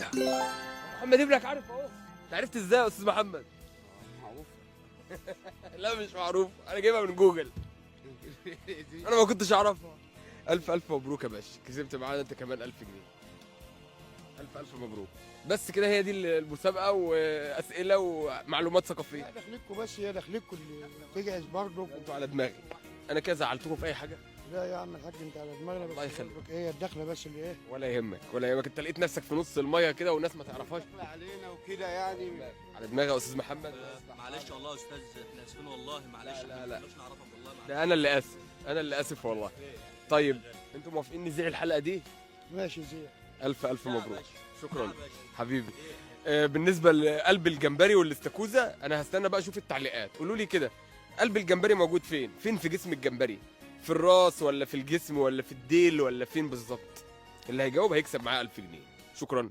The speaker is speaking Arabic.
صحيح. محمد ابنك عارف اهو. انت عرفت ازاي يا استاذ محمد؟ معروف. لا مش معروف، انا جايبها من جوجل. انا ما كنتش اعرفها. الف مبروك يا باشا، كسبت معانا انت كمان 1000 جنيه. الف مبروك. بس كده هي دي المسابقه، واسئله ومعلومات ثقافيه. دخلتكم بس، هي دخلتكم اللي تجهز برضه. انتوا على دماغي. انا كده زعلتكم في اي حاجه؟ لا يا عم الحاج انت على دماغنا بس. الله يخليك. برضك ايه الدخله بس اللي ايه ولا يهمك ولا يهمك، انت لقيت نفسك في نص الميه كده والناس ما تعرفهاش. داخله علينا وكده يعني. على دماغي يا استاذ محمد. معلش والله يا استاذ، احنا اسفين والله، معلش. لا، لا. احنا مش نعرفك والله، معلش. ده انا اللي اسف، انا اللي اسف والله. طيب انتوا موافقين نذيع الحلقه دي؟ ماشي زين. الف يا مبروك. باشا. شكرا يا باشا. حبيبي. بالنسبه لقلب الجمبري والاستاكوزا، انا هستنى بقى اشوف التعليقات. قولوا لي كده، قلب الجمبري موجود فين في جسم الجمبري؟ في الراس ولا في الجسم ولا في الديل ولا فين بالظبط؟ اللي هيجاوب هيكسب معاه 1000 جنيه. شكرا.